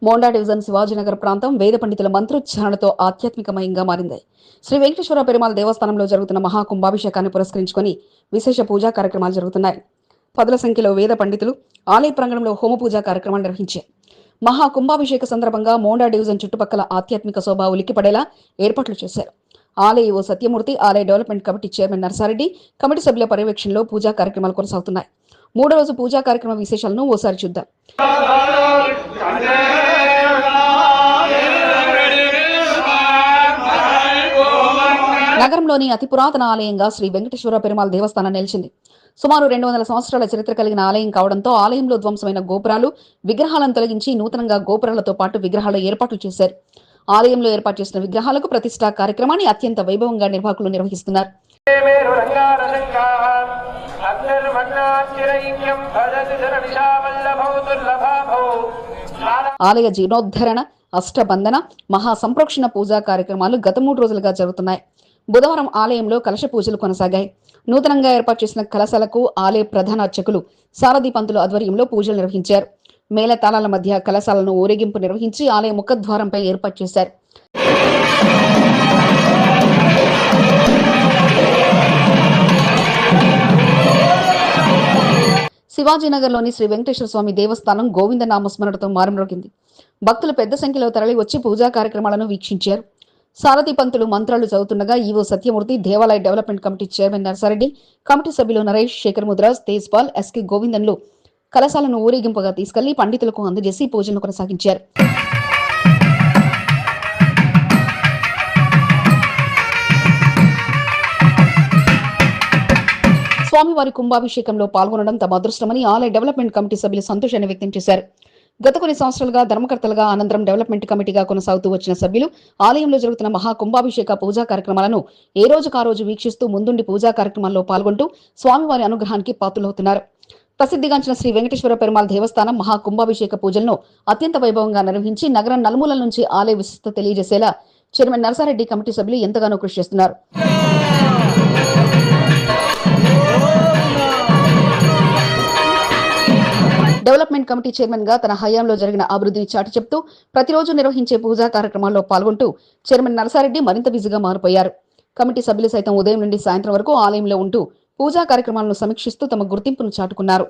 Monda division Shivaji Nagar ప్రాంతం వేద పండితుల మంత్రోచ్చారణతో ఆధ్యాత్మికమయంగా మారింది. శ్రీ వెంకటేశ్వర పెరుమాళ్ దేవస్థానంలో జరుగుతున్న మహాకుంభాభిషేకాన్ని పురస్కరించుకొని విశేష పూజా కార్యక్రమాలు జరుగుతున్నాయి. పదుల సంఖ్యలో వేద పండితులు ఆలయ ప్రాంగణంలో హోమ పూజా కార్యక్రమాలు నిర్వహించారు. మహాకుంభాభిషేక సందర్భంగా మోండా డివిజన్ చుట్టుపక్కల ఆధ్యాత్మిక శోభ ఉలిక్కిపడేలా ఏర్పాట్లు చేశారు. ఆలయ ఓ సత్యమూర్తి, ఆలయ development committee chairman Narsa Reddy, committee సభ్యుల పర్యవేక్షణలో పూజా కార్యక్రమాలు కొనసాగుతున్నాయి. మూడో రోజు పూజా కార్యక్రమ విశేషాలను ఓసారి చూద్దాం. నగరంలోని అతి పురాతన ఆలయంగా శ్రీ వెంకటేశ్వర పెరుమాళ్ దేవస్థానం నిలిచింది. సుమారు 200 సంవత్సరాల చరిత్ర కలిగిన ఆలయం కావడంతో ఆలయంలో ధ్వంసమైన గోపురాలు, విగ్రహాలను తొలగించి నూతనంగా గోపురాలతో పాటు విగ్రహాల ఏర్పాట్లు చేశారు. ఆలయంలో ఏర్పాటు చేసిన విగ్రహాలకు ప్రతిష్ఠా కార్యక్రమాన్ని అత్యంత వైభవంగా నిర్వాహకులు నిర్వహిస్తున్నారు. ఆలయ జీర్ణోద్ధరణ, అష్టబంధన, మహాసంప్రోక్షణ పూజా కార్యక్రమాలు గత 3 రోజులుగా జరుగుతున్నాయి. బుధవారం ఆలయంలో కలశ పూజలు కొనసాగాయి. నూతనంగా ఏర్పాటు చేసిన కలశాలకు ఆలయ ప్రధాన అర్చకులు సారథి పంతులు ఆధ్వర్యంలో పూజలు నిర్వహించారు. మేళతాళాల మధ్య కలశాలను ఊరేగింపు నిర్వహించి ఆలయ ముఖద్వారంపై ఏర్పాటు చేశారు. శివాజీనగర్లోని శ్రీ వెంకటేశ్వర స్వామి దేవస్థానం గోవింద నామస్మరణతో మారుమ్రోగింది. భక్తులు పెద్ద సంఖ్యలో తరలి వచ్చి పూజా కార్యక్రమాలను వీక్షించారు. సారథి పంతులు మంత్రాలు చదువుతుండగా ఈవో సత్యమూర్తి, దేవాలయ development committee chairman Narsa Reddy, committee సభ్యులు నరేష్, శేఖర్ ముద్రాజ్, తేజ్పాల్, ఎస్కే గోవిందన్లు కలశాలను ఊరేగింపుగా తీసుకెళ్లి పండితులకు అందజేసి పూజలను కొనసాగించారు. స్వామివారి కుంభాభిషేకంలో పాల్గొనడం తమ అదృష్టమని ఆలయ డెవలప్మెంట్ కమిటీ సభ్యులు సంతోషాన్ని వ్యక్తం చేశారు. గత కొన్ని సంవత్సరాలుగా ధర్మకర్తలుగా, అనంతరం డెవలప్మెంట్ కమిటీగా కొనసాగుతూ వచ్చిన సభ్యులు ఆలయంలో జరుగుతున్న మహాకుంభాభిషేక పూజా కార్యక్రమాలను ఏ రోజుకు ఆ రోజు వీక్షిస్తూ ముందుండి పూజా కార్యక్రమాల్లో పాల్గొంటూ స్వామివారి అనుగ్రహానికి పాత్రులవుతున్నారు. ప్రసిద్ధిగాంచిన శ్రీ వెంకటేశ్వర పెరుమాళ్ దేవస్థానం మహాకుంభాభిషేక పూజలను అత్యంత వైభవంగా నిర్వహించి నగరం నలుమూలల నుంచి ఆలయ విశిష్టత తెలియజేసేలా చైర్మన్ నర్సారెడ్డి, కమిటీ సభ్యులు ఎంతగానో కృషి చేస్తున్నారు. డెవలప్మెంట్ కమిటీ చైర్మన్ గా తన హయాంలో జరిగిన అభివృద్ధిని చాటి చెప్తూ ప్రతిరోజు నిర్వహించే పూజా కార్యక్రమాల్లో పాల్గొంటూ చైర్మన్ నర్సారెడ్డి మరింత బిజీగా మారిపోయారు. కమిటీ సభ్యులు సైతం ఉదయం నుండి సాయంత్రం వరకు ఆలయంలో ఉంటూ పూజా కార్యక్రమాలను సమీక్షిస్తూ తమ గుర్తింపును చాటుకున్నారు.